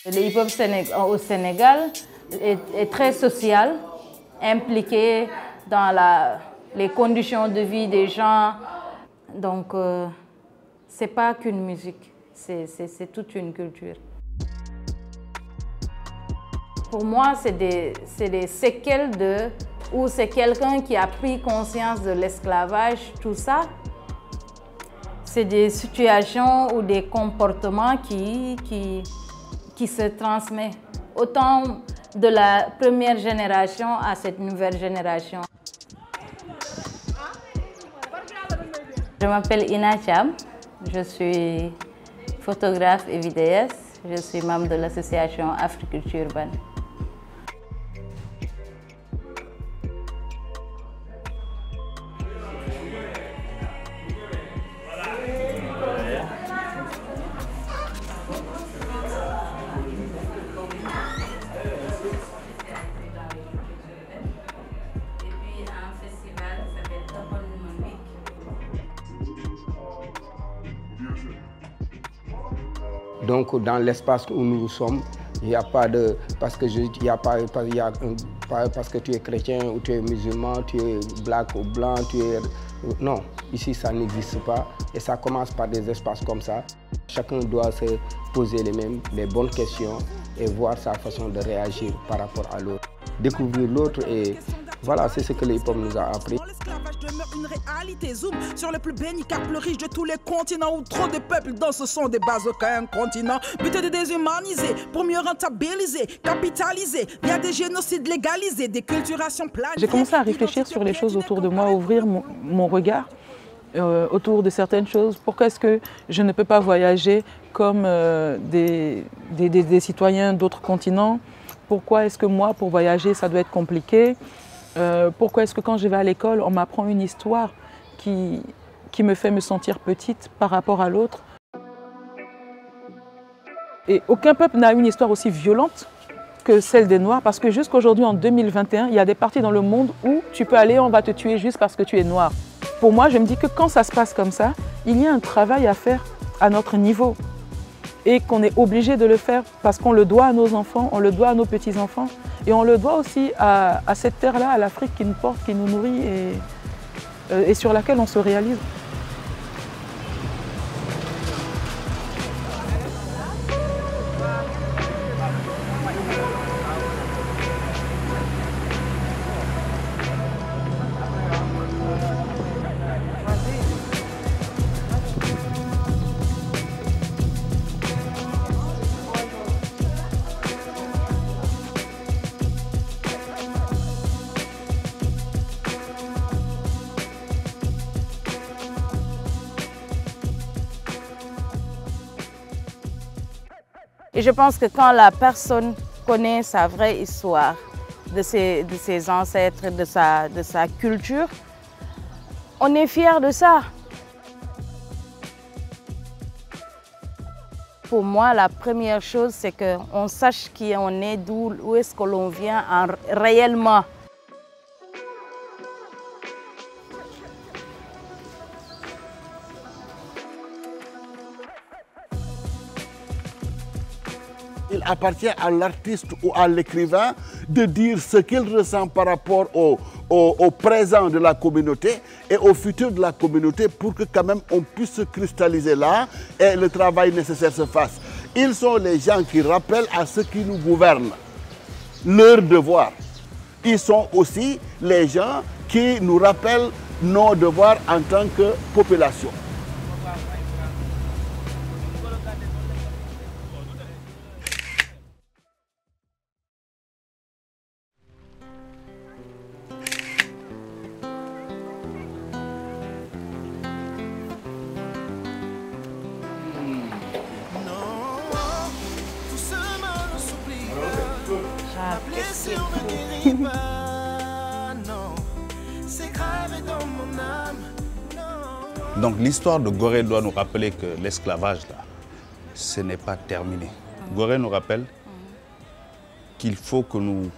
Le hip-hop au Sénégal est très social, impliqué dans les conditions de vie des gens. Donc, ce n'est pas qu'une musique, c'est toute une culture. Pour moi, c'est des séquelles où c'est quelqu'un qui a pris conscience de l'esclavage, tout ça. C'est des situations ou des comportements qui se transmettent, autant de la première génération à cette nouvelle génération. Je m'appelle Ina Cham, je suis photographe et vidéaste, je suis membre de l'association Africulture Urbaine. Donc dans l'espace où nous sommes, il n'y a pas de... Parce que tu es chrétien ou tu es musulman, tu es black ou blanc, tu es... Non, ici ça n'existe pas et ça commence par des espaces comme ça. Chacun doit se poser les bonnes questions et voir sa façon de réagir par rapport à l'autre. Découvrir l'autre et voilà, c'est ce que le hip-hop nous a appris. L'esclavage demeure une réalité. Zoom sur le plus béni car le riche de tous les continents où trop de peuples dans ce sont des bases qu'un continent. But de déshumaniser pour mieux rentabiliser, capitaliser. Il y a des génocides légalisés, des culturations plagiées. J'ai commencé à réfléchir sur les choses autour de moi, ouvrir mon regard autour de certaines choses. Pourquoi est-ce que je ne peux pas voyager comme des citoyens d'autres continents? Pourquoi est-ce que moi, pour voyager, ça doit être compliqué? Pourquoi est-ce que quand je vais à l'école, on m'apprend une histoire qui me fait me sentir petite par rapport à l'autre? Et aucun peuple n'a une histoire aussi violente que celle des Noirs, parce que jusqu'aujourd'hui, en 2021, il y a des parties dans le monde où tu peux aller, on va te tuer juste parce que tu es noir. Pour moi, je me dis que quand ça se passe comme ça, il y a un travail à faire à notre niveau. Et qu'on est obligé de le faire parce qu'on le doit à nos enfants, on le doit à nos petits-enfants. Et on le doit aussi à cette terre-là, à l'Afrique qui nous porte, qui nous nourrit et sur laquelle on se réalise. Et je pense que quand la personne connaît sa vraie histoire, de ses ancêtres, de sa culture, on est fier de ça. Pour moi, la première chose, c'est qu'on sache qui on est, d'où est-ce que l'on vient réellement. Il appartient à l'artiste ou à l'écrivain de dire ce qu'il ressent par rapport au présent de la communauté et au futur de la communauté pour que quand même on puisse se cristalliser là et le travail nécessaire se fasse. Ils sont les gens qui rappellent à ceux qui nous gouvernent leur devoir. Ils sont aussi les gens qui nous rappellent nos devoirs en tant que population. Donc l'histoire de Gorée doit nous rappeler que l'esclavage, là, ce n'est pas terminé. Gorée nous rappelle qu'il faut que nous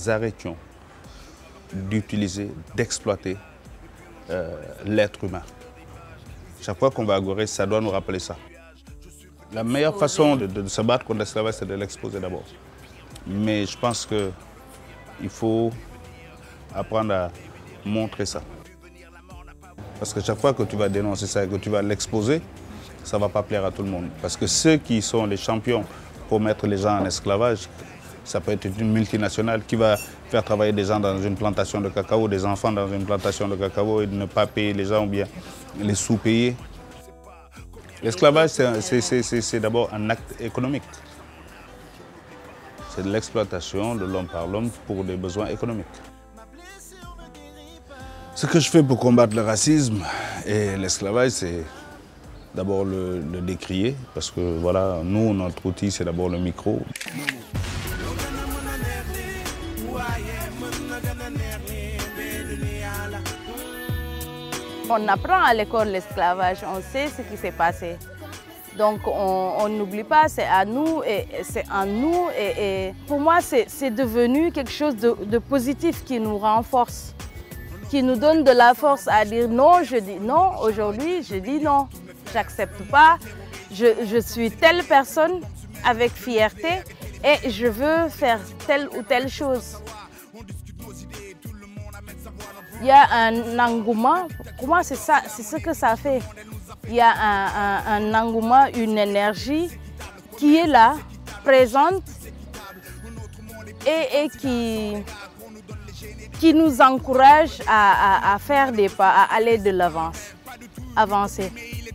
arrêtions d'utiliser, d'exploiter l'être humain. Chaque fois qu'on va à Gorée, ça doit nous rappeler ça. La meilleure façon de se battre contre l'esclavage, c'est de l'exposer d'abord. Mais je pense qu'il faut apprendre à montrer ça. Parce que chaque fois que tu vas dénoncer ça et que tu vas l'exposer, ça ne va pas plaire à tout le monde. Parce que ceux qui sont les champions pour mettre les gens en esclavage, ça peut être une multinationale qui va faire travailler des gens dans une plantation de cacao, des enfants dans une plantation de cacao et ne pas payer les gens ou bien les sous-payer. L'esclavage, c'est d'abord un acte économique. C'est de l'exploitation de l'homme par l'homme pour des besoins économiques. Ce que je fais pour combattre le racisme et l'esclavage, c'est d'abord le décrier, parce que voilà, nous, notre outil, c'est d'abord le micro. On apprend à l'école l'esclavage, on sait ce qui s'est passé. Donc on n'oublie pas, c'est à nous et c'est en nous. Et pour moi, c'est devenu quelque chose de positif qui nous renforce, qui nous donne de la force à dire non, je dis non, aujourd'hui je dis non. J'accepte pas, je suis telle personne avec fierté et je veux faire telle ou telle chose. Il y a un engouement, pour moi c'est ça, c'est ce que ça fait. Il y a un engouement, une énergie qui est là, présente et qui nous encourage à faire des pas, à aller de l'avant, avancer.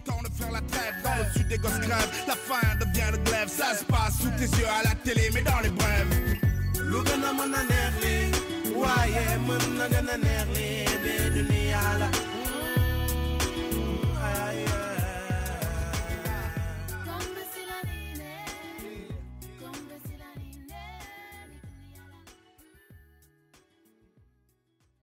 Dans le sud des gosses crèvent, la faim devient le glaive, ça se passe sous tes yeux à la télé, mais dans les brèves. Lugana mana nerli, waye mun nagana nerli, be dunia la.